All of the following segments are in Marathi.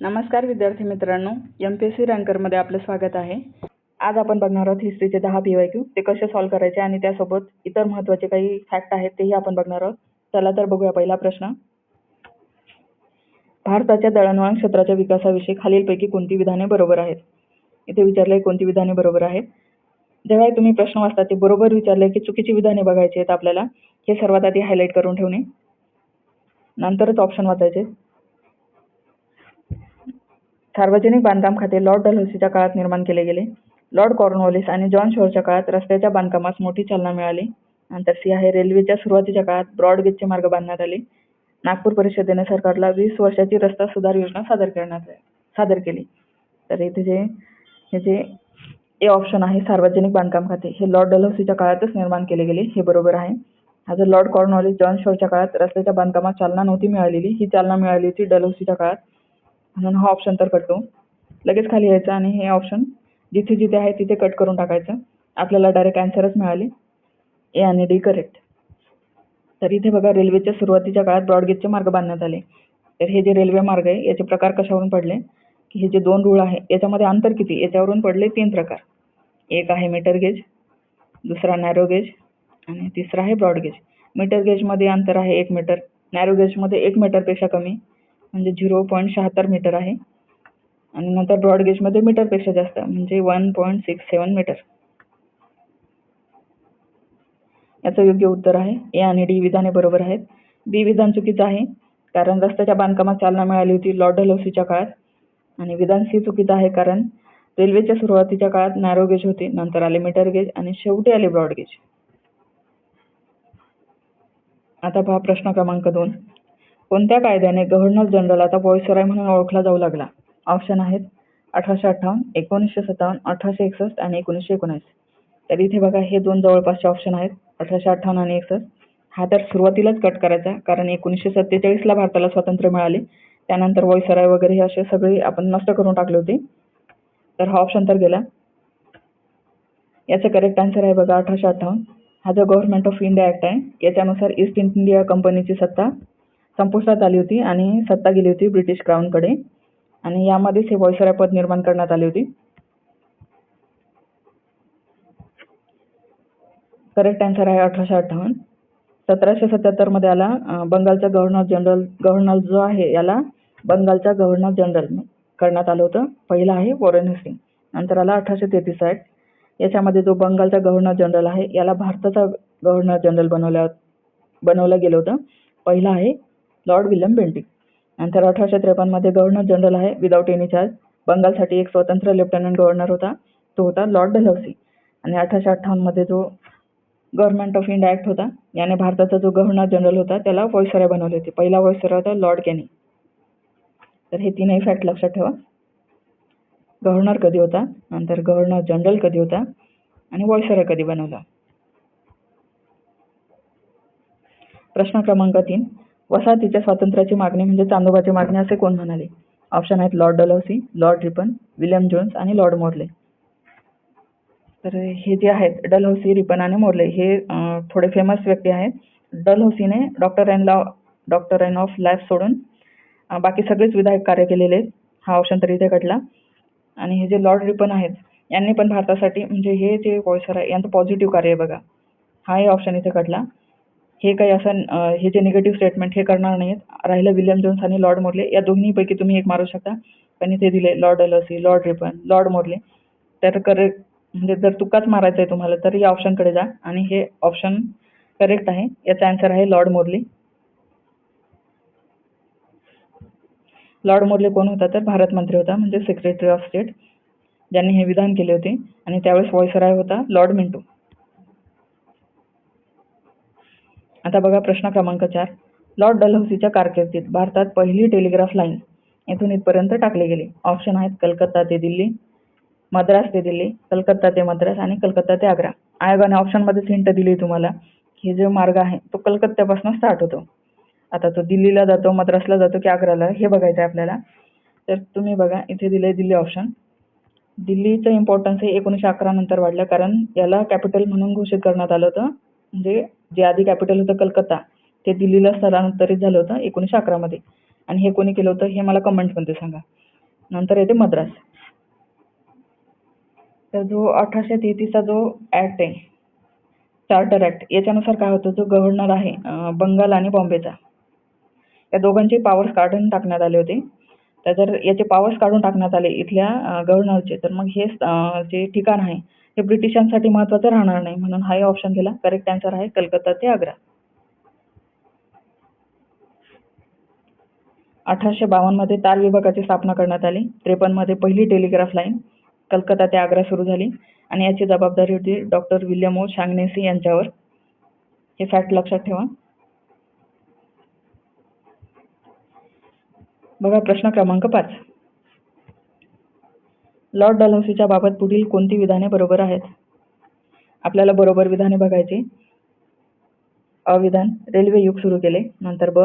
नमस्कार विद्यार्थी मित्रांनो, MPSC रँकरमध्ये आपलं स्वागत आहे. आज आपण बघणार आहोत हिस्ट्रीचे 10 PYQ. ते कसे सॉल्व्ह करायचे आणि त्यासोबत इतर महत्त्वाचे काही फॅक्ट आहेत तेही आपण बघणार आहोत. चला तर बघूया पहिला प्रश्न. भारताच्या दळणवळण क्षेत्राच्या विकासाविषयी खालीलपैकी कोणती विधाने बरोबर आहेत? इथे विचारले कोणती विधाने बरोबर आहेत. जेव्हा तुम्ही प्रश्न वाचता ते बरोबर विचारले की चुकीची विधाने बघायची आहेत आपल्याला. हे सर्वात आधी हायलाईट करून ठेवणे, नंतरच ऑप्शन वाचायचे. सार्वजनिक बांधकाम खाते लॉर्ड डलहौसीच्या काळात निर्माण केले गेले. लॉर्ड कॉर्नवॉलिस आणि जॉन शोरच्या काळात रस्त्याच्या बांधकामास मोठी चालना मिळाली. नंतर सी आहे रेल्वेच्या सुरुवातीच्या काळात ब्रॉडगेजचे मार्ग बांधण्यात आले. नागपूर परिषदेने सरकारला 20 वर्षाची रस्ता सुधार योजना सादर केली. तर इथे जे ए ऑप्शन आहे सार्वजनिक बांधकाम खाते हे लॉर्ड डलहौसीच्या काळातच निर्माण केले गेले, हे बरोबर आहे. हा जर लॉर्ड कॉर्नवॉलिस जॉन शोरच्या काळात रस्त्याच्या बांधकामात चालना नव्हती मिळालेली, ही चालना मिळाली होती डलहौसीच्या काळात, म्हणून हा ऑप्शन तर कटतो. लगेच खाली यायचं आणि हे ऑप्शन जिथे जिथे आहे तिथे कट करून टाकायचं. आपल्याला डायरेक्ट आन्सरच मिळाले, ए आणि डी करेक्ट. तर इथे बघा रेल्वेच्या सुरुवातीच्या काळात ब्रॉडगेजचे मार्ग बांधण्यात आले. तर हे जे रेल्वे मार्ग आहे याचे प्रकार कशावरून पडले की हे जे 2 रूळ आहे याच्यामध्ये अंतर किती याच्यावरून पडले 3 प्रकार. एक आहे मीटर गेज, दुसरा नॅरो गेज आणि तिसरा आहे ब्रॉड गेज. मीटर गेजमध्ये अंतर आहे 1 मीटर, नॅरो गेजमध्ये 1 मीटरपेक्षा कमी म्हणजे 0.76 मीटर आहे आणि नंतर ब्रॉड गेजमध्ये मीटरपेक्षा जास्त म्हणजे 1.67 मीटर. याचं योग्य उत्तर आहे ए आणि डी विधाने बरोबर आहेत. बी विधान चुकीचं आहे कारण रस्त्याच्या बांधकामात चालना मिळाली होती लॉर्ड डलहौसीच्या काळात. आणि विधान सी चुकीचं आहे कारण रेल्वेच्या सुरुवातीच्या काळात नॅरो गेज होते, नंतर आले मीटर गेज आणि शेवटी आले ब्रॉड गेज. आता पहा प्रश्न क्रमांक 2. कोणत्या कायद्याने गव्हर्नर जनरल आता व्हॉइसरॉय म्हणून ओळखला जाऊ लागला? ऑप्शन आहेत 1858, 1957, 1861 आणि 1919. तर इथे बघा हे 2 जवळपासचे ऑप्शन आहेत 1858 आणि 61. हा तर सुरुवातीलाच कट करायचा कारण 1947ला भारताला स्वातंत्र्य मिळाले, त्यानंतर व्हॉइसरॉय वगैरे हे असे सगळे आपण नष्ट करून टाकले होते, तर हा ऑप्शन तर गेला. याचं करेक्ट आन्सर आहे बघा 1858. हा जो गव्हर्नमेंट ऑफ इंडिया ॲक्ट आहे याच्यानुसार ईस्ट इंडिया कंपनीची सत्ता संपुष्टात आली होती आणि सत्ता गेली होती ब्रिटिश क्राऊनकडे आणि यामध्येच हे व्हॉइसरॉय पद निर्माण करण्यात आली होती. करेक्ट आन्सर आहे 1858. 1777 मध्ये आला बंगालचा गव्हर्नर जो आहे याला बंगालचा गव्हर्नर जनरल करण्यात आलं होतं. पहिला आहे वॉरेन हेस्टिंग. नंतर आला 1833 ॲक्ट. याच्यामध्ये जो बंगालचा गव्हर्नर जनरल आहे याला भारताचा गव्हर्नर जनरल बनवलं गेलं होतं. पहिला आहे लॉर्ड विल्यम बेंटिक. नंतर 1853 मध्ये गव्हर्नर जनरल आहे विदाऊट एनी चार्ज. बंगालसाठी एक स्वतंत्र लेफ्टनंट गव्हर्नर होता, तो होता लॉर्ड डलहौसी. आणि 1858 मध्ये जो गव्हर्नमेंट ऑफ इंडिया ॲक्ट होता याने भारताचा जो गव्हर्नर जनरल होता त्याला व्हॉइसरॉय बनवले होते. पहिला व्हॉइसरॉय होता लॉर्ड कॅनी. तर हे तीनही फॅक्ट लक्षात ठेवा. गव्हर्नर कधी होता, नंतर गव्हर्नर जनरल कधी होता आणि व्हॉइसरॉय कधी बनवला. प्रश्न क्रमांक 3. वसाहतीच्या स्वातंत्र्याची मागणी म्हणजे चांदोबाची मागणी असे कोण म्हणाले? ऑप्शन आहेत Lord Dalhousie, Lord Ripon, William Jones आणि लॉर्ड मोर्ले. तर हे जे आहेत डलहौसी, रिपन आणि मोर्ले हे थोडे फेमस व्यक्ती आहेत. डलहौसीने डॉक्टराईन ऑफ लाईफ सोडून बाकी सगळेच विधायक कार्य केलेले आहेत. हा ऑप्शन तरी इथे कटला. आणि हे जे लॉर्ड रिपन आहेत यांनी पण भारतासाठी म्हणजे हे जे व्हॉइसरॉय यांचं पॉझिटिव्ह कार्य आहे बघा, हाही ऑप्शन इथे कटला. हे काही असं हे जे निगेटिव्ह स्टेटमेंट हे करणार नाहीत. राहिलं विल्यम जोन्स आणि लॉर्ड मोर्ले, या दोन्हीपैकी तुम्ही एक मारू शकता, पण इथे दिले Lord Dalhousie, Lord Ripon, Lord Morley. तर करेक्ट म्हणजे जर तुकाच मारायचं आहे तुम्हाला तर या ऑप्शनकडे जा आणि हे ऑप्शन करेक्ट आहे. याचा आन्सर आहे लॉर्ड मोर्ले. लॉर्ड मोर्ले कोण होता तर भारत मंत्री होता म्हणजे सेक्रेटरी ऑफ स्टेट, ज्यांनी हे विधान केले होते आणि त्यावेळेस व्हॉइसरॉय होता लॉर्ड मिंटो. आता बघा प्रश्न क्रमांक 4. लॉर्ड डलहौसीच्या कारकिर्दीत भारतात पहिली टेलिग्राफ लाईन येथून इथपर्यंत टाकली गेली. ऑप्शन आहेत कलकत्ता ते दिल्ली, मद्रास ते दिल्ली, कलकत्ता ते मद्रास आणि कलकत्ता ते आग्रा. आयोगाने ऑप्शनमध्येच हिंट दिली तुम्हाला. हे जो मार्ग आहे तो कलकत्त्यापासून स्टार्ट होतो. आता तो दिल्लीला जातो, मद्रासला जातो की आग्राला हे बघायचं आहे आपल्याला. तर तुम्ही बघा इथे दिले दिल्ली ऑप्शन. दिल्लीचं इम्पॉर्टन्स हे 1911 नंतर वाढलं कारण याला कॅपिटल म्हणून घोषित करण्यात आलं होतं. म्हणजे जे आधी कॅपिटल होतं कलकत्ता ते दिल्लीला स्थलांतरित झालं होतं 1911 मध्ये. आणि हे कोणी केलं होतं हे मला कमेंटमध्ये सांगा. नंतर येते मद्रास. तर जो 1833चा जो ऍक्ट आहे, चार्टर ऍक्ट, याच्यानुसार काय होतं, जो गव्हर्नर आहे बंगाल आणि बॉम्बेचा, या दोघांचे पॉवर्स काढून टाकण्यात आले होते. तर जर याचे पॉवर्स काढून टाकण्यात आले इथल्या गव्हर्नरचे, तर मग हे जे ठिकाण आहे हे ब्रिटिशांसाठी महत्त्वाचं राहणार नाही, म्हणून हाही ऑप्शन दिला. करेक्ट आन्सर आहे कलकत्ता ते आग्रा. 1852 मध्ये तार विभागाची स्थापना करण्यात आली. 53 मध्ये पहिली टेलिग्राफ लाईन कलकत्ता ते आग्रा सुरू झाली आणि याची जबाबदारी होती डॉक्टर विल्यम ओ शांगनेसी यांच्यावर. हे फॅक्ट लक्षात ठेवा. बघा प्रश्न क्रमांक 5. लॉर्ड डलहौसीच्या बाबत पुढील कोणती विधाने बरोबर आहेत? आपल्याला बरोबर विधाने बघायची. अविधान, रेल्वे युग सुरू केले. नंतर ब,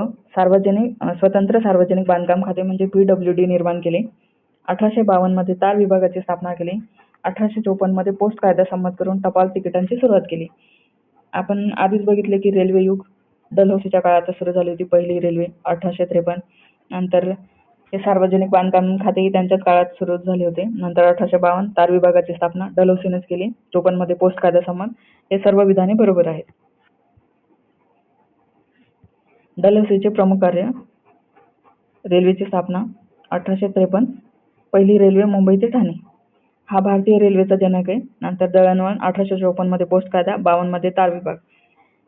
स्वतंत्र सार्वजनिक बांधकाम खाते म्हणजे PWD निर्माण केले. 1852 मध्ये तार विभागाची स्थापना केली. 1854 मध्ये पोस्ट कायदा संमत करून टपाल तिकिटांची सुरुवात केली. आपण आधीच बघितले की रेल्वे युग डलहौसीच्या काळात सुरू झाली होती पहिली रेल्वे 1853. नंतर हे सार्वजनिक बांधकाम खातेही त्यांच्याच काळात सुरू झाले होते. नंतर 1852 तार विभागाची स्थापना डलहौसीनेच केली. 54 मध्ये पोस्ट कायदा संमत. हे सर्व विधाने बरोबर आहेत. डलहौसीचे प्रमुख कार्य, रेल्वेची स्थापना 1853, पहिली रेल्वे मुंबई ते ठाणे, हा भारतीय रेल्वेचा जनक आहे. नंतर दळणवळण 1854 मध्ये पोस्ट कायदा, 52 मध्ये तार विभाग.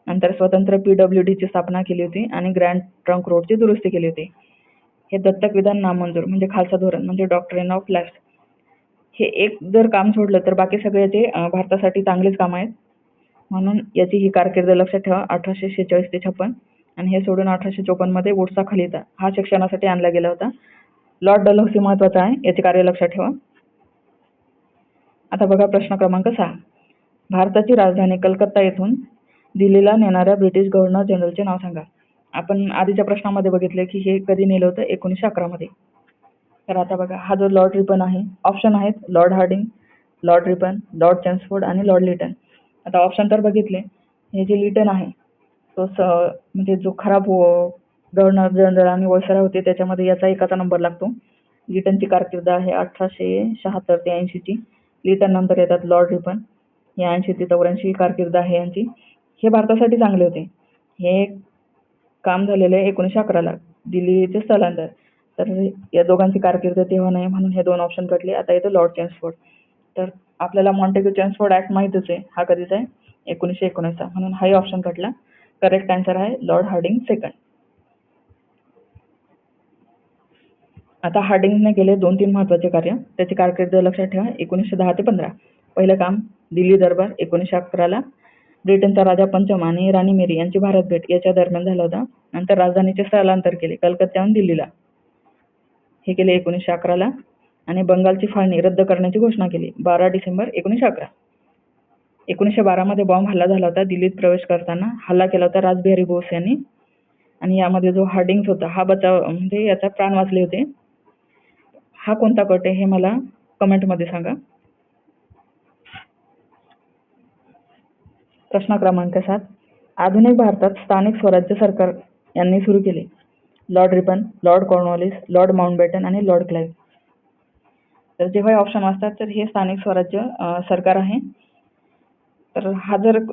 नंतर स्वतंत्र PWDची स्थापना केली होती आणि ग्रँड ट्रंक रोडची दुरुस्ती केली होती. हे दत्तक विधान नामंजूर म्हणजे खालसा धोरण म्हणजे डॉक्ट्रिन ऑफ लॅप्स. हे एक जर काम सोडलं तर बाकी सगळे याचे भारतासाठी चांगलेच काम आहेत, म्हणून याची ही कारकीर्द लक्षात ठेवा 1846 ते 56. आणि हे सोडून 1854 मध्ये वुड्सचा खलिता हा शिक्षणासाठी आणला गेला होता. लॉर्ड डलहौसी महत्त्वाचा आहे, याचे कार्य लक्षात ठेवा. आता बघा प्रश्न क्रमांक 6. भारताची राजधानी कलकत्ता येथून दिल्लीला नेणाऱ्या ब्रिटिश गव्हर्नर जनरलचे नाव सांगा. आपण आधीच्या प्रश्नामध्ये बघितले की हे कधी नेलं होतं, 1911 मध्ये. तर आता बघा हा जो लॉर्ड रिपन आहे, ऑप्शन आहेत Lord Hardinge, Lord Ripon, Lord Chelmsford आणि लॉर्ड लिटन. आता ऑप्शन तर बघितले. हे जे लिटन आहे तो म्हणजे जो खराब गव्हर्नर जनरल आणि व्हायसरॉय होते त्याच्यामध्ये याचा एकाचा नंबर लागतो. लिटनची कारकीर्द आहे 1876 ते 80 ची. लिटन नंतर येतात लॉर्ड रिपन, हे 80 ते 84 कारकीर्द आहे यांची. हे भारतासाठी चांगले होते. हे काम झालेले 1911 ला, दिल्लीचे स्थलांतर. तर या दोघांची कारकीर्द तेव्हा नाही, म्हणून हे दोन ऑप्शन कटले. आता येतो लॉर्ड चेम्सफोर्ड. तर आपल्याला मॉन्टेग्यू चेम्सफोर्ड ऍक्ट माहितच आहे, हा कधीचा आहे, 1919 चा, म्हणून हाही ऑप्शन कटला. करेक्ट आन्सर आहे लॉर्ड हार्डिंग सेकंड. आता हार्डिंगने केले 2-3 महत्त्वाचे कार्य, त्याची कारकीर्द लक्षात ठेवा. 1910 ते 15. पहिलं काम दिल्ली दरबार 1911 ला. ब्रिटनचा राजा पंचम आणि राणी मेरी यांची भारत भेट याच्या दरम्यान झाला होता. नंतर राजधानीचे स्थलांतर केले कलकत्त्याहून दिल्लीला, हे केले 1911 ला. आणि बंगालची फाळणी रद्द करण्याची घोषणा केली 12 डिसेंबर 1911. 1912 मध्ये बॉम्ब हल्ला झाला होता. दिल्लीत प्रवेश करताना हल्ला केला होता रासबिहारी बोस यांनी, आणि यामध्ये जो हार्डिंग्स होता हा बचाव म्हणजे याचा प्राण वाचले होते. हा कोणता गट आहे हे मला कमेंटमध्ये सांगा. प्रश्न क्रमांक 7. आधुनिक भारतात स्थानिक स्वराज्य सरकार यांनी सुरू केले. Lord Ripon, Lord Cornwallis, Lord Mountbatten आणि लॉर्ड क्लाइव्ह. तर जेव्हा ऑप्शन असतात तर हे स्थानिक स्वराज्य सरकार आहे. तर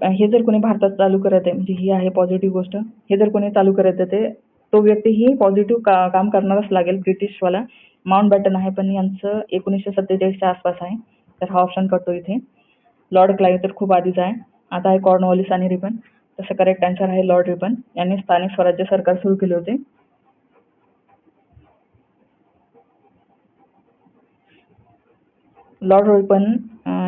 हे जर कोणी भारतात चालू करत आहे म्हणजे ही आहे पॉझिटिव्ह गोष्ट. हे जर कोणी चालू करत आहे तो व्यक्ती ही पॉझिटिव्ह काम करणारच लागेल. ब्रिटिशवाला माउंटबॅटन आहे, पण यांचं 1947च्या आसपास आहे, तर हा ऑप्शन कटतो इथे. लॉर्ड क्लाइव्ह तर खूप आधीच आहे. आता आहे कॉर्नवॉलिस आणि रिपन. तसं करेक्ट आन्सर आहे लॉर्ड रिपन. यांनी स्थानिक स्वराज्य सरकार सुरू केले होते. लॉर्ड रिपन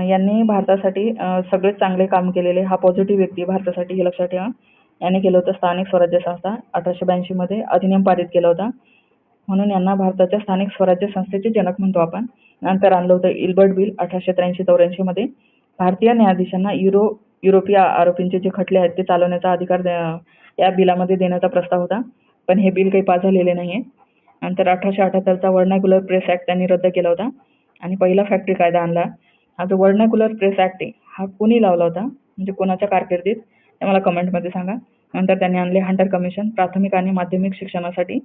यांनी भारतासाठी सगळेच चांगले काम केलेले, हा पॉझिटिव्ह व्यक्ती भारतासाठी, हे लक्षात ठेवा. यांनी केलं होतं स्थानिक स्वराज्य संस्था 1882 मध्ये अधिनियम पारित केला होता, म्हणून यांना भारताच्या स्थानिक स्वराज्य संस्थेचे जनक म्हणतो आपण. नंतर आणलं होतं इल्बर्ट बिल 1883-84 मध्ये. भारतीय न्यायाधीशांना युरोपीय आरोपींचे जे खटले आहेत ते चालवण्याचा अधिकार या बिलामध्ये देण्याचा प्रस्ताव होता, पण हे बिल काही पास झालेले नाहीये. नंतर 1878चा व्हर्नाक्युलर प्रेस ऍक्ट त्यांनी रद्द केला होता आणि पहिला फॅक्टरी कायदा आणला. हा जो व्हर्नाक्युलर प्रेस ऍक्ट आहे हा कोणी लावला होता म्हणजे कोणाच्या कारकिर्दीत, ते मला कमेंटमध्ये सांगा. नंतर त्यांनी आणले हंटर कमिशन प्राथमिक आणि माध्यमिक शिक्षणासाठी.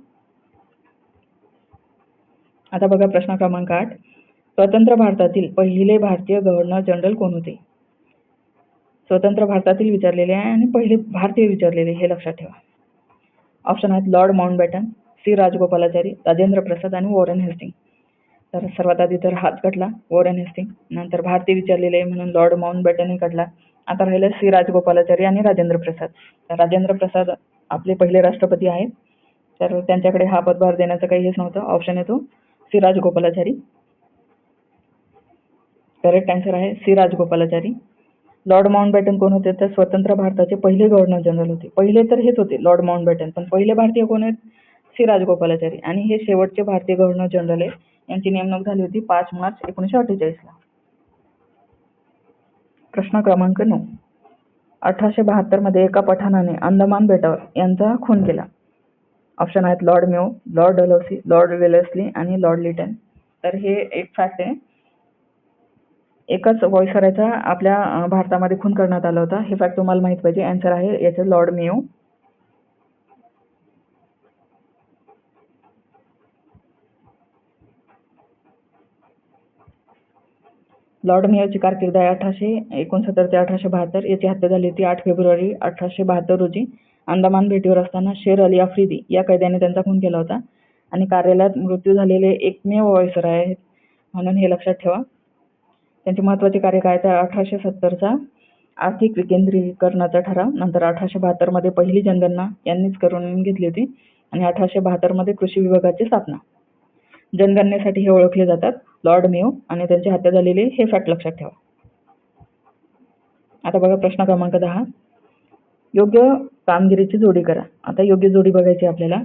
आता बघा प्रश्न क्रमांक 8. स्वतंत्र भारतातील पहिले भारतीय गव्हर्नर जनरल कोण होते? स्वतंत्र भारतातील विचारलेले आहे आणि पहिले भारतीय विचारलेले, हे लक्षात ठेवा. ऑप्शन आहेत lord Mountbatten, C Rajagopalachari, Rajendra Prasad आणि वॉरेन हेस्टिंग. तर सर्वात आधी तर हाच कटला, वॉरेन हेस्टिंग. नंतर भारतीय विचारलेले म्हणून लॉर्ड माउंटबॅटनही कटला. आता राहिलं सी राजगोपालाचारी आणि राजेंद्र प्रसाद. तर राजेंद्र प्रसाद आपले पहिले राष्ट्रपती आहेत, तर त्यांच्याकडे हा पदभार देण्याचं काही हेच नव्हतं. ऑप्शन येतो सी राजगोपालाचारी. करेक्ट आन्सर आहे सी राजगोपालाचारी. लॉर्ड माउंटबॅटन कोण होते? तर स्वतंत्र भारताचे पहिले गव्हर्नर जनरल होते. पहिले तर हेच होते लॉर्ड माउंटबॅटन, पण पहिले भारतीय कोण आहेत? सी राजगोपालाचारी. आणि हे शेवटचे भारतीय गव्हर्नर जनरल आहे. यांची नेमणूक झाली होती 5 मार्च 1948ला. प्रश्न क्रमांक 9. 1872 मध्ये एका पठाणाने अंदमान बेटावर यांचा खून केला. ऑप्शन आहेत Lord Mayo, Lord Dalhousie, Lord Wellesley आणि लॉर्ड लिटन. तर हे एक फॅक्ट आहे. एकाच व्हॉइसरायचा आपल्या भारतामध्ये खून करण्यात आला होता. हे फॅक्ट तुम्हाला माहित पाहिजे. आन्सर आहे याचं लॉर्ड मेयो. लॉर्ड मेयोची कारकीर्द आहे 1869 ते 1872. याची हत्या झाली होती 8 फेब्रुवारी 1872 रोजी. अंदमान भेटीवर असताना शेर अली आफ्रिदी या कैद्याने त्यांचा खून केला होता आणि कार्यालयात मृत्यू झालेले एकमेव व्हॉइसराय आहेत, म्हणून हे लक्षात ठेवा. त्यांचे महत्त्वाचे कार्य काय? तर 1870चा आर्थिक विकेंद्रीकरणाचा ठराव, नंतर 1872 मध्ये पहिली जनगणना यांनीच करून घेतली होती आणि 1872 मध्ये कृषी विभागाची स्थापना. जनगणनेसाठी हे ओळखले जातात लॉर्ड मेयो आणि त्यांची हत्या झालेली, हे फॅक्ट लक्षात ठेवा. आता बघा प्रश्न क्रमांक 10. योग्य कामगिरीची जोडी करा. आता योग्य जोडी बघायची आपल्याला.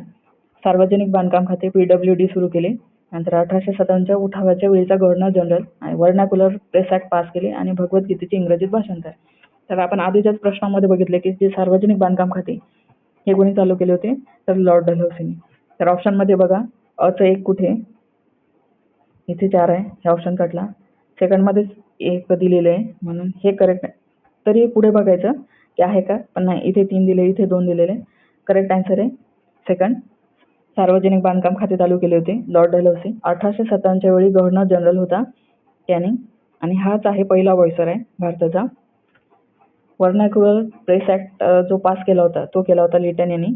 सार्वजनिक बांधकाम खाते PWD सुरू केले. नंतर 1857च्या उठावाच्या वेळीचा गव्हर्नर जनरल आणि व्हर्नाक्युलर प्रेस ॲक्ट पास केले आणि भगवद्गीतेचे इंग्रजीत भाषांतर. तर आपण आधीच्याच प्रश्नामध्ये बघितले की जे सार्वजनिक बांधकाम खाते हे कोणी चालू केले होते? तर लॉर्ड डलहौसीने. तर ऑप्शनमध्ये बघा अचं एक कुठे? इथे 4 आहे, हे ऑप्शन कटला. सेकंडमध्येच 1 दिलेलं आहे म्हणून हे करेक्ट आहे. तरी पुढे बघायचं की आहे का, पण नाही. इथे 3 दिले, इथे 2 दिलेले. करेक्ट आन्सर आहे सेकंड. सार्वजनिक बांधकाम खाते चालू केले होते लॉर्ड डलहौसी. 1857च्या वेळी गव्हर्नर जनरल होता त्याने आणि हाच आहे पहिला व्हॉइसराय भारताचा. व्हर्नाक्युलर प्रेस ॲक्ट जो पास केला होता तो केला होता लिटन यांनी.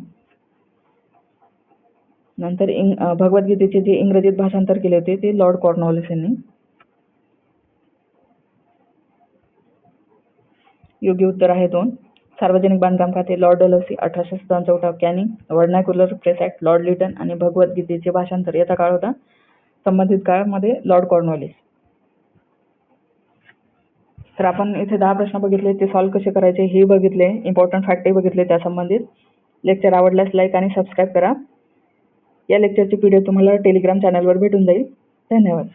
नंतर भगवद्गीतेचे जे इंग्रजीत भाषांतर केले होते ते लॉर्ड कॉर्नवॉलिस यांनी. योग्य उत्तर आहे 2. सार्वजनिक बांधकाम खाते लॉर्ड डलहौसी, 1857चा उठाव Canning, vernacular press act Lord Lytton आणि भगवद्गीतेचे भाषांतर याचा काळ होता संबंधित काळामध्ये लॉर्ड कॉर्नवॉलिस. तर आपण इथे 10 प्रश्न बघितले, ते सॉल्व्ह कसे करायचे हे बघितले, इम्पॉर्टंट फॅक्टही बघितले त्या संबंधित. लेक्चर आवडल्यास लाईक आणि सबस्क्राईब करा. या लेक्चरची PDF तुम्हाला टेलिग्राम चॅनलवर भेटून जाईल. धन्यवाद.